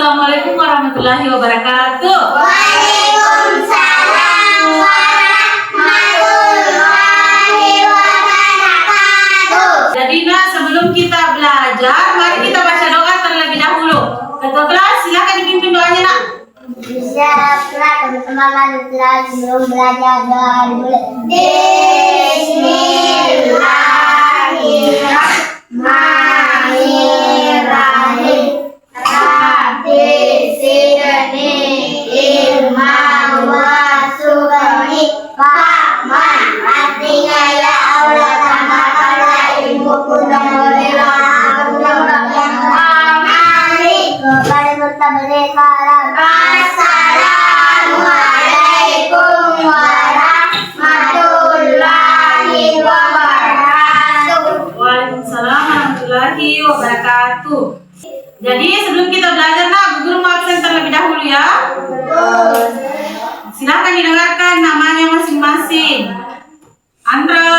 Assalamualaikum warahmatullahi wabarakatuh. Waalaikumsalam warahmatullahi wabarakatuh. Jadi nak, sebelum kita belajar, mari kita baca doa terlebih dahulu. Ketua kelas, silakan dipimpin doanya nak. Bisa teman-teman sebelum belajar doa dulu. Bismillahirrahmanirrahim. Rabbi zidni ilman warzuqni fahman. Artinya ya Allah, tambahkanlah ilmuku dan berilah aku amali kepada bertabligh salam. Assalamualaikum warahmatullahi wabarakatuh. Waalaikumsalam warahmatullahi wabarakatuh. Jadi sebelum kita belajar nak, Bu Guru mau absen terlebih dahulu ya. Silakan didengarkan namanya masing-masing. Andra,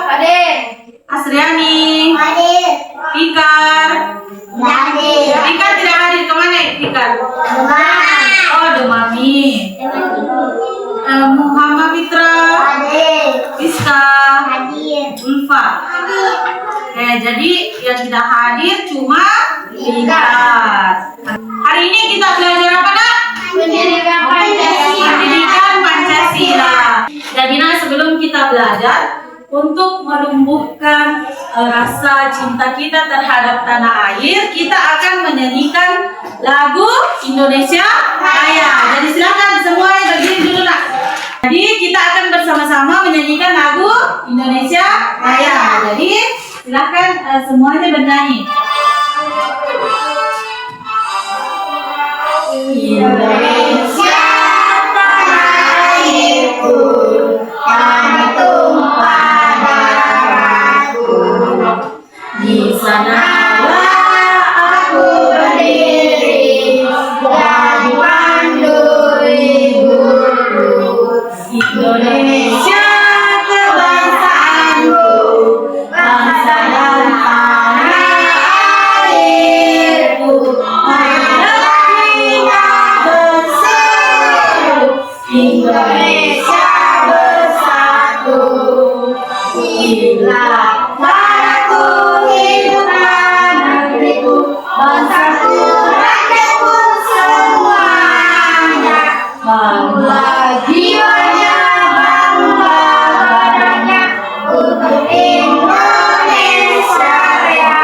Hadir. Asriani, Hadir. Fikar. Hadir. Fikar tidak hadir, kemana Fikar? Oh, Demami. Muhammad Fitra, Hadir. Iska, Hadir. Ulfa. Jadi yang tidak hadir cuma Fikar. Hari ini kita belajar apa nak? Pendidikan Pancasila. Pendidikan Pancasila. Jadi nah, sebelum kita belajar, untuk menumbuhkan rasa cinta kita terhadap tanah air, kita akan menyanyikan lagu Indonesia Raya. Jadi silakan semuanya berdiri dulu nak. Jadi kita akan bersama-sama menyanyikan lagu Indonesia Raya. Jadi silakan semuanya bernyanyi. Indonesia tanah airku, tanah tumpah darahku. Di sanalah Aku berdiri jadi pandu ibuku. Indonesia Kebangsaanku, bangsa dan tanah airku. Marilah kita berseru, Indonesia bersatu. Bila tanahku, hiduplah negeriku, bangsaku, rakyatku semuanya. Bangga jiwanya, bangga badannya, untuk Indonesia Raya.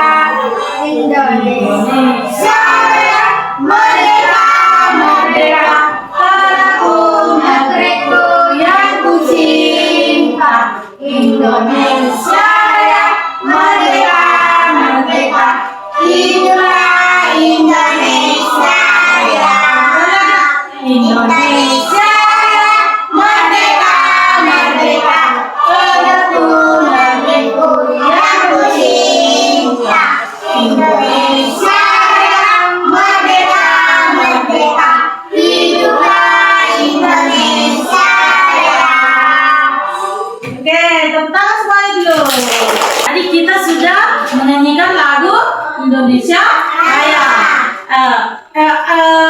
Indonesia Raya, merdeka, merdeka, tanahku, negeriku yang ku cinta. Indonesia Raya, merdeka, merdeka, hiduplah Indonesia Raya. Indonesia Raya, merdeka, merdeka, tanahku, negeriku yang ku cinta. Indonesia Raya, merdeka, merdeka, hiduplah Indonesia Raya. Oke, tepuk tangan semuanya dulu. Tadi kita sudah menyanyikan lagu Indonesia Raya.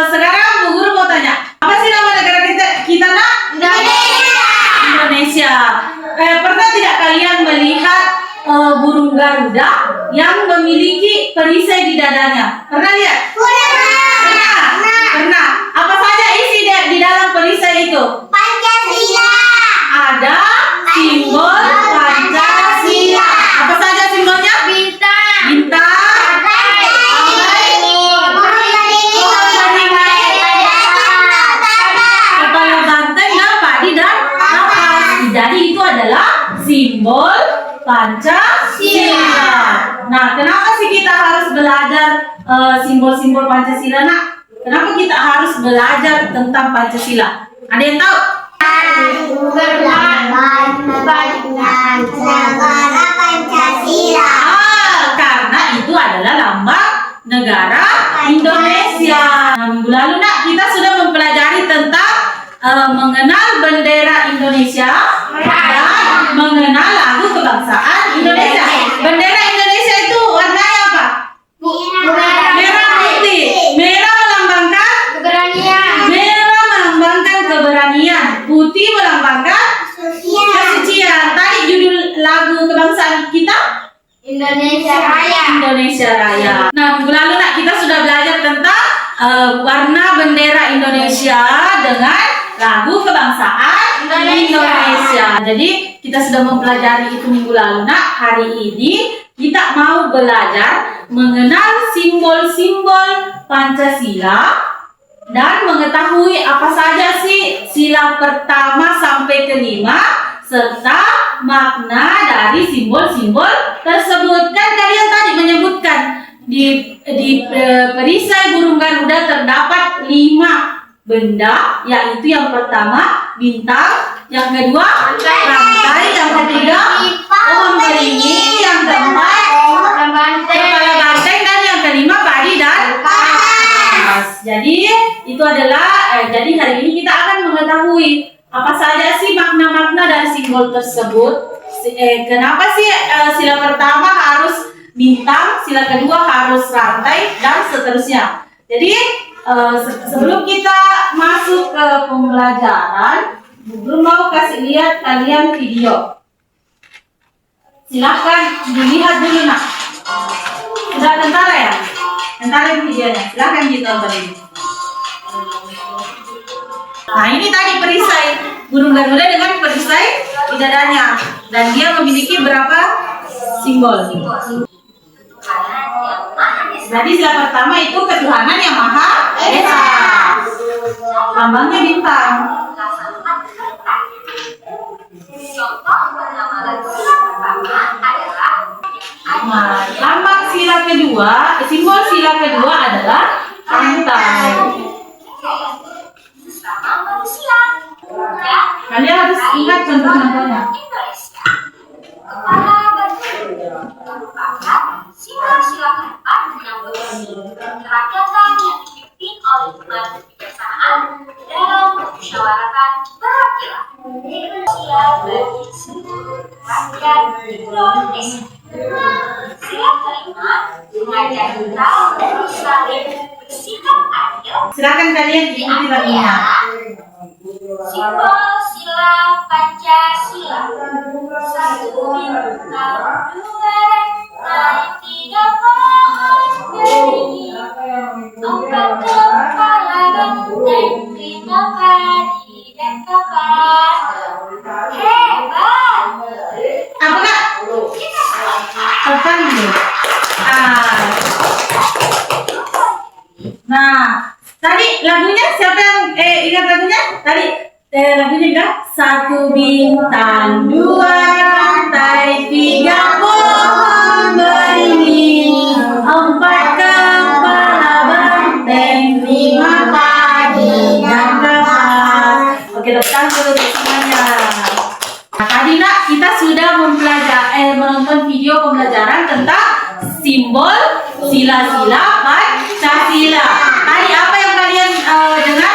Sekarang Bu Guru mau tanya, apa sih nama negara kita nak? Indonesia. Pernah tidak kalian melihat burung Garuda yang memiliki perisai di dadanya? Pernah lihat? Pernah. Apa saja isi di dalam perisai itu? Pancasila. Ada simbol Pancasila. Apa saja simbolnya? Bintang. Bintang, kepala banteng, dan padi dan kapas. Jadi itu adalah simbol Pancasila. Nah, kenapa sih kita harus belajar simbol-simbol Pancasila nak? Kenapa kita harus belajar tentang Pancasila? Ada yang tahu? Negara Pancasila. Karena itu adalah lambang negara Indonesia. Nah, minggu lalu nak kita sudah mempelajari tentang mengenal bendera Indonesia dan mengenal lagu kebangsaan Indonesia. Bendera Indonesia itu warnanya apa? Merah putih. Merah melambangkan Indonesia Raya. Nah, minggu lalu nak kita sudah belajar tentang warna bendera Indonesia dengan lagu kebangsaan Indonesia. Jadi kita sudah mempelajari itu minggu lalu. Nak, hari ini kita mau belajar mengenal simbol-simbol Pancasila dan mengetahui apa saja sih sila pertama sampai kelima serta makna dari simbol-simbol tersebut. Kan kalian tadi menyebutkan di perisai burung Garuda terdapat 5 benda, yaitu yang pertama bintang, yang kedua rantai, yang ketiga pohon beringin, yang keempat kepala banteng, dan yang kelima padi dan kapas. Jadi itu adalah jadi hari ini kita akan mengetahui apa saja sih makna-makna dari simbol tersebut. Kenapa sih sila pertama harus bintang, sila kedua harus rantai, dan seterusnya. Jadi sebelum kita masuk ke pembelajaran, Guru mau kasih lihat kalian video. Silahkan dilihat dulu nak. Sudah tentara ya? Tentara videonya. Silahkan ditonton ini. Nah, ini tadi perisai burung Garuda dengan perisai di dadanya, dan dia memiliki berapa simbol. Jadi sila pertama itu ketuhanan yang Maha Esa. Lambangnya bintang. Nah, lambang sila kedua, simbol sila kedua adalah rantai. Kalian harus ingat contoh-contohnya. Kepala batu merupakan simbol sila keempat yang berisi kerakyatan yang dipimpin oleh umat kebijaksanaan dalam permusyawaratan perwakilan. Sila bagi seluruh rakyat Indonesia. Sila kelima mengajak kita untuk saling bersikap adil. Silakan kalian ikuti lagunya. Simbol sila Pancasila. 1 bintang, 2 rantai, 3 pohon beringin, 4 kepala banteng, 5 padi dan kapas. Hebat! Apa kak? Kita sama. Kapan nih? Nah, tadi lagunya siapa yang ingat lagunya? Tadi lagunya bilang 1 bintang, 2 rantai, 3 pohon beringin, 4 kepala banteng, 5 padi dan kapas. Oke, tepuk tangan dulu untuk semuanya. Nah, tadi nak kita sudah menonton video pembelajaran tentang simbol sila-sila Pancasila. Tadi apa yang kalian dengar?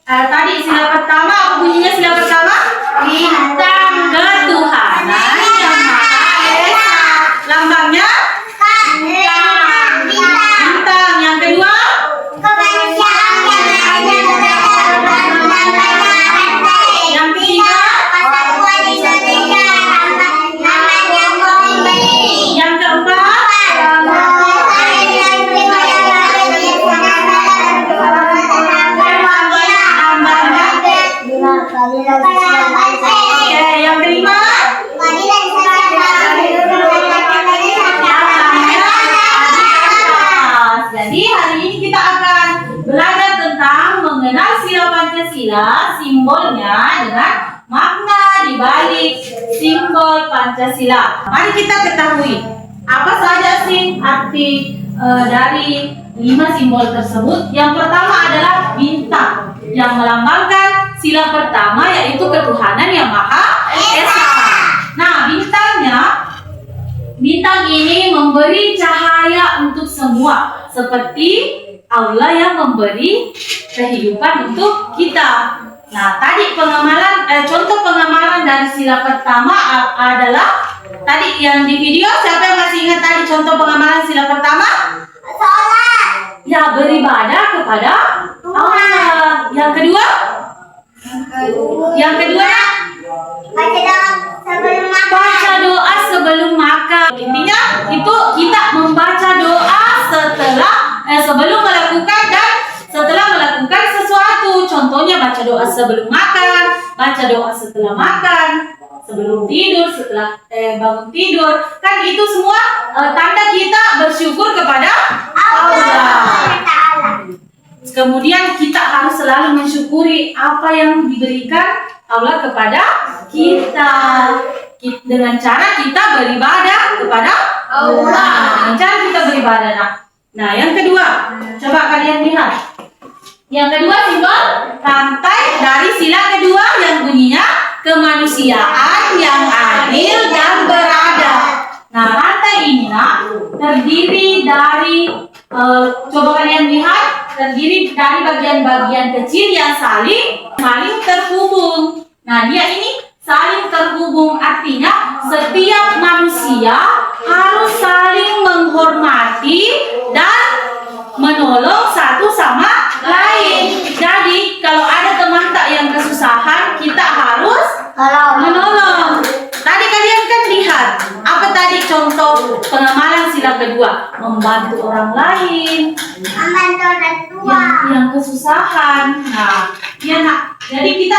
Tadi sila pertama, apa bunyinya sila pertama? Bintang, ketuhanan yang Maha Esa. Lambangnya bintang. Yang kedua yang ketiga yang keempat yang kelima jadi hari ini kita akan belajar tentang mengenal sila Pancasila, simbolnya dengan makna di balik simbol Pancasila. Mari kita ketahui apa saja sih arti dari 5 simbol tersebut. Yang pertama adalah bintang yang melambangkan sila pertama, yaitu ketuhanan yang Maha Esa. Nah, bintang ini memberi cahaya untuk semua, seperti Allah yang memberi kehidupan untuk kita. Nah, tadi contoh pengamalan dari sila pertama adalah tadi yang di video. Siapa yang masih ingat tadi contoh pengamalan sila pertama? Ya, beribadah kepada Allah. Yang kedua? Baca doa sebelum makan. Intinya itu kita membaca sebelum makan, baca doa setelah makan, sebelum tidur, setelah bangun tidur. Kan itu semua tanda kita bersyukur kepada Allah. Kemudian kita harus selalu mensyukuri apa yang diberikan Allah kepada kita. Dengan cara kita beribadah kepada Allah. Dengan cara kita beribadah. Nah, yang kedua, coba kalian lihat. Yang kedua simbol rantai dari sila kedua yang bunyinya kemanusiaan yang adil dan beradab. Nah, rantai ini terdiri dari coba kalian lihat, terdiri dari bagian-bagian kecil yang saling terhubung. Nah, dia ini saling terhubung, artinya setiap manusia harus saling menghormati dan menolong satu sama lain. Jadi kalau ada teman tak yang kesusahan, kita harus menolong. Tadi kalian kan lihat apa tadi contoh pengamalan sila kedua? Membantu orang lain, Membantu orang tua. yang kesusahan. Nah, ya nak. Jadi kita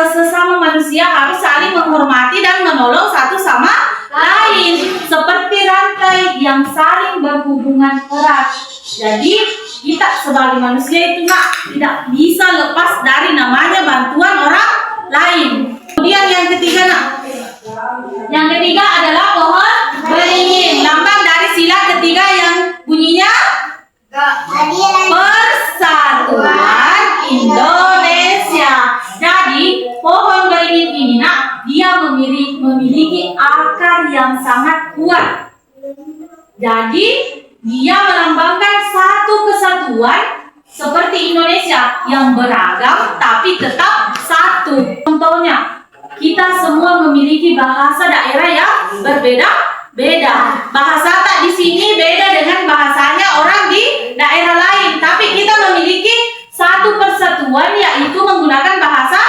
sesama manusia harus saling menghormati dan menolong satu sama lain, seperti rantai yang saling berhubungan erat. Jadi kita sebagai manusia itu tidak bisa lepas dari namanya bantuan orang lain. Kemudian yang ketiga yang ketiga adalah pohon beringin, lambang dari sila ketiga yang bunyinya Persatuan Indonesia. Jadi pohon beringin ini dia memiliki akar yang sangat kuat. Jadi dia melambangkan satu kesatuan seperti Indonesia yang beragam tapi tetap satu. Contohnya, kita semua memiliki bahasa daerah yang berbeda-beda. Bahasa tak di sini beda dengan bahasanya orang di daerah lain, tapi kita memiliki satu persatuan yaitu menggunakan bahasa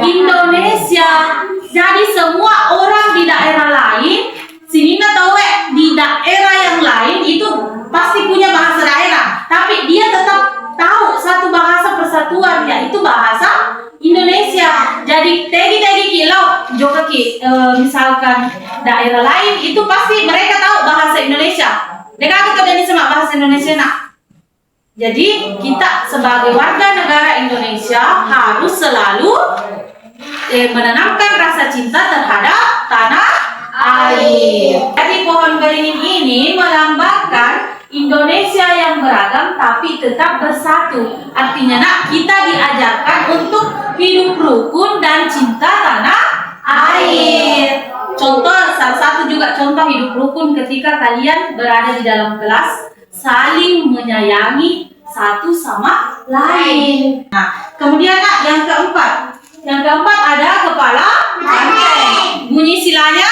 Indonesia. Jadi semua orang di daerah lain, sini tahu di daerah yang lain itu pasti punya bahasa daerah, tapi dia tetap tahu satu bahasa persatuan yaitu bahasa Indonesia. Jadi tegi kilau juga misalkan daerah lain itu pasti mereka tahu bahasa Indonesia. Mereka kita ini sama bahasa Indonesia Jadi kita sebagai warga negara Indonesia harus selalu menanamkan rasa cinta terhadap tanah air. Jadi pohon beringin ini melambangkan Indonesia yang beragam tapi tetap bersatu. Artinya kita diajarkan untuk hidup rukun dan cinta tanah air. Salah satu juga contoh hidup rukun ketika kalian berada di dalam kelas, saling menyayangi satu sama lain. Nah, kemudian yang keempat. Yang keempat ada kepala banteng. Bunyi silanya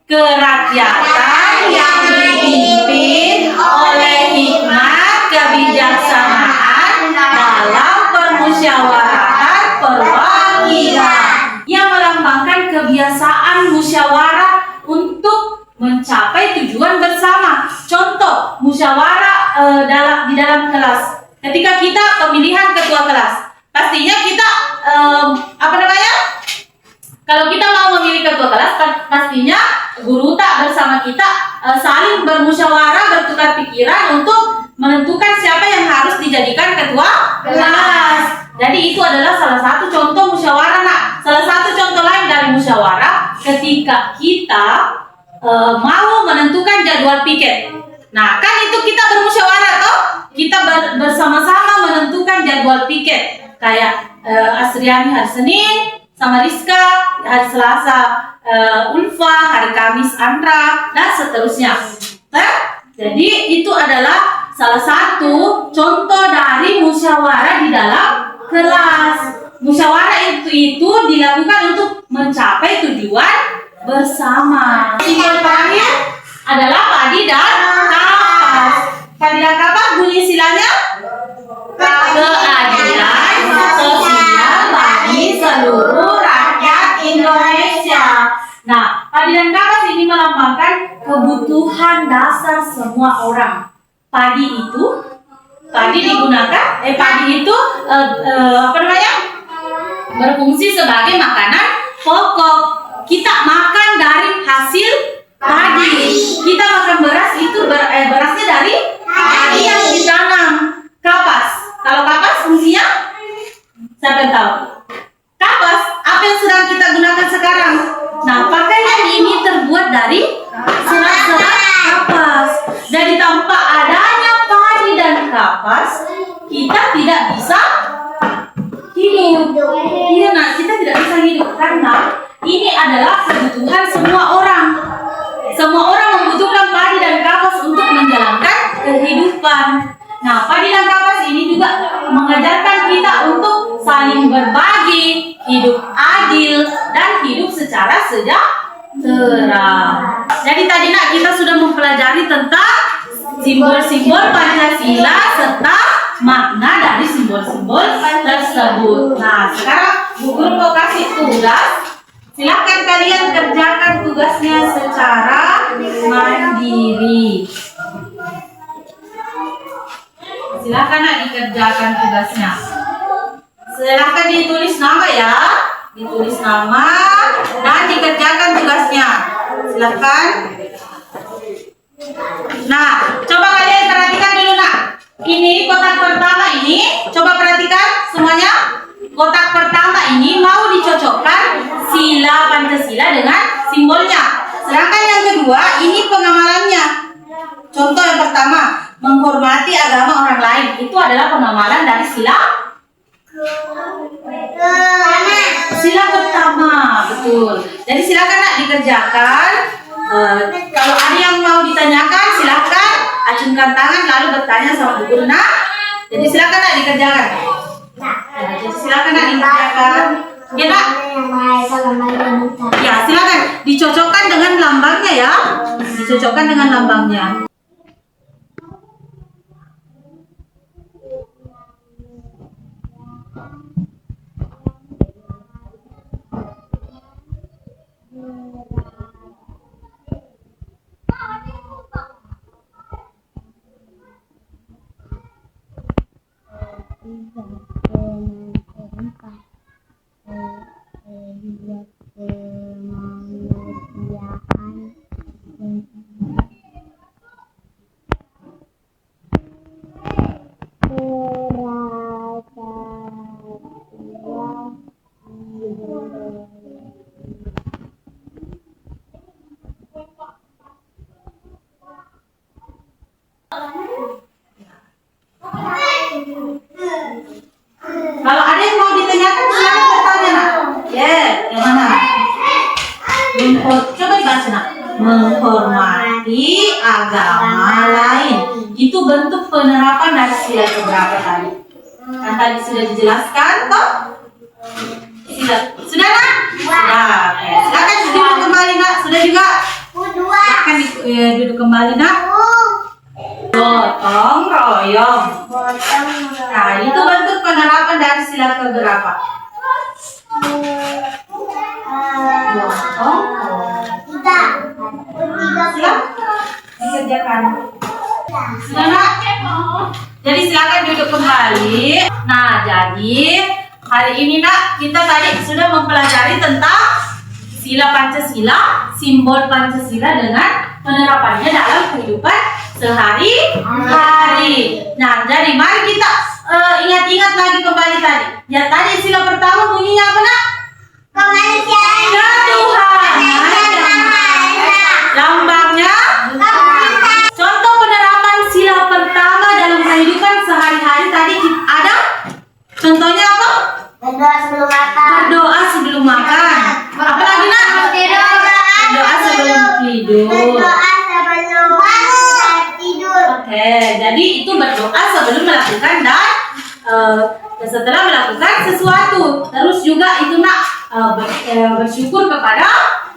kerakyatan yang dipimpin oleh hikmat kebijaksanaan dalam permusyawaratan perwakilan yang melambangkan kebiasaan musyawarah untuk mencapai tujuan bersama. Contoh musyawarah di dalam kelas. Ketika kita pemilihan ketua kelas, pastinya kita kalau kita mau memilih ketua kelas, pastinya guru tak bersama kita saling bermusyawarah, bertukar pikiran untuk menentukan siapa yang harus dijadikan ketua kelas. Jadi itu adalah salah satu contoh musyawarah. Salah satu contoh lain dari musyawarah ketika kita mau menentukan jadwal piket. Nah, kan itu kita bermusyawarah toh? Kita bersama-sama menentukan jadwal piket. Kayak Asriani hari Senin, sama Rizka hari Selasa, Ulfa hari Kamis, Andra, dan seterusnya. Jadi itu adalah salah satu contoh dari musyawarah di dalam kelas. Musyawarah itu dilakukan untuk mencapai tujuan bersama. Simbol terakhir adalah padi dan kapas. Padi dan kapas bunyi silanya keadilan sosial bagi seluruh rakyat Indonesia. Nah, padi dan kapas ini melambangkan kebutuhan dasar semua orang. Padi digunakan, padi itu berfungsi sebagai makanan pokok. Kita makan dari hasil padi. Kita makan beras itu berasnya dari padi yang ditanam. Kapas. Kalau kapas fungsinya siapa yang tahu? Kapas apa yang sedang kita gunakan sekarang? Nah, pakaian ini terbuat dari serat-serat kapas. Jadi tanpa adanya padi dan kapas, kita tidak bisa hidup. Iya, nah, kita tidak bisa hidup karena ini adalah kebutuhan semua orang. Semua orang membutuhkan padi dan kapas untuk menjalankan kehidupan. Nah, padi dan kapas ini juga mengajarkan kita untuk saling berbagi, hidup adil, dan hidup secara sejahtera. Jadi tadi nak kita sudah mempelajari tentang simbol-simbol Pancasila serta makna dari simbol-simbol tersebut. Nah, sekarang Bu Guru mau kasih tugas. Silakan kalian kerjakan tugasnya secara mandiri. Silakan nak dikerjakan tugasnya. Silakan ditulis nama ya, ditulis nama dan dikerjakan tugasnya. Silakan. Nah, coba kalian perhatikan dulu nak. Ini kotak pertama ini, coba perhatikan semuanya. Kotak pertama ini mau dicocokkan sila Pancasila dengan simbolnya. Sedangkan yang kedua ini pengamalannya. Contoh yang pertama, menghormati agama orang lain. Itu adalah pengamalan dari sila pertama, betul. Jadi silakan nak dikerjakan. Kalau ada yang mau ditanyakan, silakan acungkan tangan lalu bertanya sama Bu Guru. Nah, jadi silakan nak dikerjakan. Jadi silakan nak dikerjakan. Ya nak? Ya silakan dicocokkan dengan lambangnya ya. Dicocokkan dengan lambangnya. Kalau ada yang mau ditanyakan, silakan bertanya nak. Yang mana? Coba dibaca nak. Menghormati agama lain. Itu bentuk penerapan dari sila keberapa tadi? Kan tadi sudah dijelaskan toh? Sudah nak? Sudah. Silakan duduk kembali nak. Sudah juga? Silakan duduk kembali nak. Gotong royong. Nah, itu bentuk penerapan dari sila keberapa? Gotong royong. Dikerjakan. Sudah nak? Jadi silakan duduk kembali. Nah, jadi hari ini nak kita tadi sudah mempelajari tentang sila Pancasila, simbol Pancasila dengan penerapannya dalam kehidupan sehari-hari. Nah, jadi mari kita ingat-ingat lagi kembali tadi. Ya, tadi sila pertama bunyinya apa nak? Ketuhanan. Lambangnya? Contoh penerapan sila pertama dalam kehidupan sehari-hari tadi ada? Contohnya apa? Berdoa sebelum makan. Apalagi nak? Berdoa sebelum tidur. Oke, jadi itu berdoa sebelum melakukan dan setelah melakukan sesuatu. Terus juga itu nak bersyukur kepada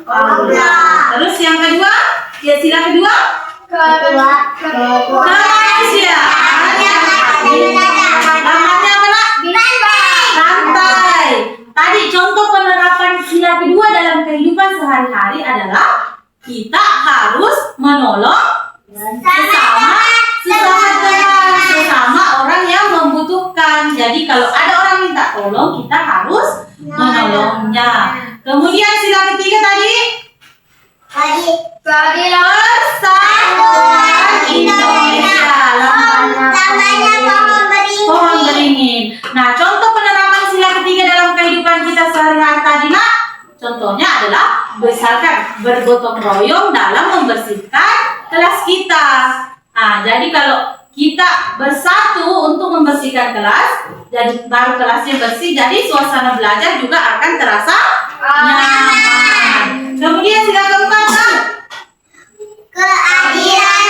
Allah. Terus yang kedua, ya sila kedua, kemanusiaan. Namanya apa nak? Santai. Tadi contoh penerapan sila kedua dalam kehidupan sehari-hari adalah kita harus menolong sesama orang yang membutuhkan. Jadi kalau ada orang minta tolong, kita harus menolongnya. Kemudian sila ketiga tadi Persatuan Indonesia. Namanya pohon beringin. Pohon beringin. Nah, contoh penerapan sila ketiga dalam kehidupan kita sehari-hari tadi, Nak. Contohnya adalah misalkan bergotong royong dalam membersihkan kelas kita. Nah, jadi kalau kita bersatu untuk membersihkan kelas, jadi baru kelasnya bersih, jadi suasana belajar juga akan terasa nyaman. Kemudian sila keempat, Nak. Keadilan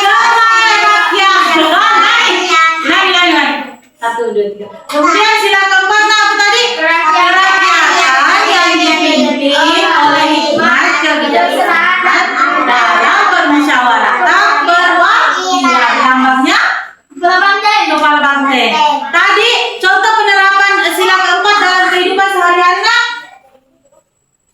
Naik. 1, 2, 3. Kemudian sila keempat, Nak, apa tadi? Kerakyatan yang dipimpin oleh hikmat kebijaksanaan dalam permusyawaratan perwakilan. Lambangnya kepala banteng. Tadi contoh penerapan sila keempat dalam kehidupan sehari-hari, Nak.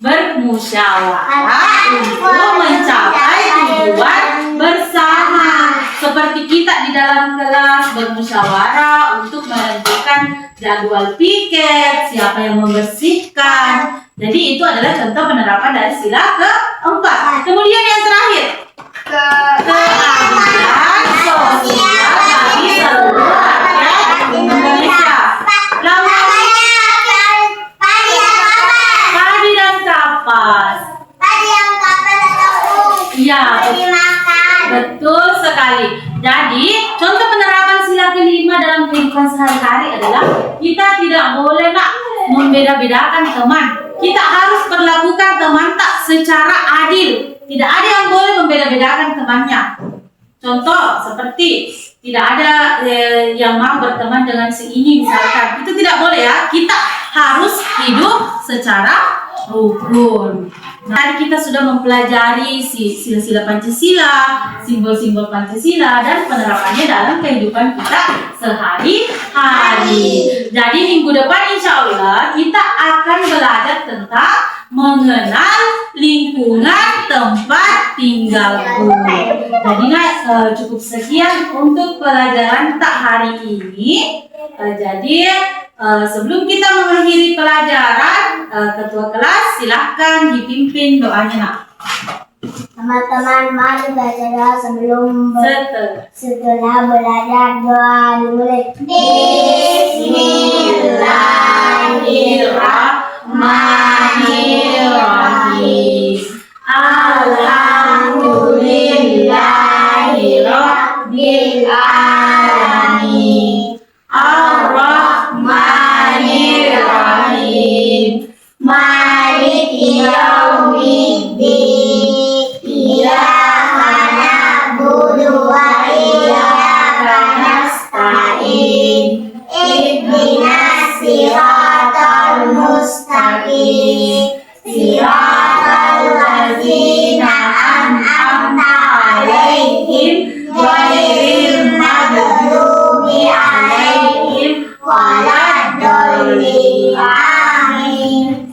Bermusyawarah untuk mencapai tujuan bersama. Seperti kita di dalam kelas bermusyawarah untuk menentukan jadwal piket, siapa yang membersihkan. Jadi itu adalah contoh penerapan dari sila keempat. Kemudian yang terakhir, keadilan sosial bagi seluruh rakyat Indonesia. Padi dan kapas. Iya, betul sekali. Jadi, contoh penerapan sila kelima dalam kehidupan sehari-hari adalah kita tidak boleh, Nak, membeda-bedakan teman. Kita harus perlakukan teman tak secara adil. Tidak ada yang boleh membeda-bedakan temannya. Contoh seperti tidak ada yang mau berteman dengan si ini misalkan. Itu tidak boleh ya. Kita harus hidup secara rukun. Tadi kita sudah mempelajari sila-sila Pancasila, simbol-simbol Pancasila, dan penerapannya dalam kehidupan kita sehari-hari. Jadi minggu depan insya Allah kita akan belajar tentang mengenal lingkungan tempat tinggalku. Jadi cukup sekian untuk pelajaran tak hari ini. Jadi sebelum kita mengakhiri pelajaran, ketua kelas silahkan dipimpin doanya, Nak. Teman-teman, mari belajar sebelum setelah belajar doa dulu. Bismillahirrahmanirrahim. Alhamdulillahirabbil alamin. Ar-Rahmanir-Rahim. Maliki yaumiddin. Iyyaka na'budu wa iyyaka nasta'in. Ihdinas siratal mustaqim. Siratal ladzina an'amta 'alaihim ghairil maghdubi 'alaihim waladdallin. Amin.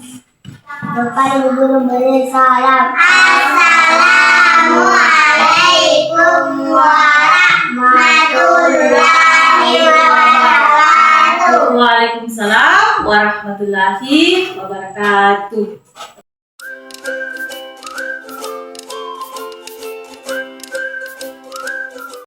Kepada guru beri salam. Assalamualaikum warahmatullahi wabarakatuh. Waalaikumsalam warahmatullahi wabarakatuh.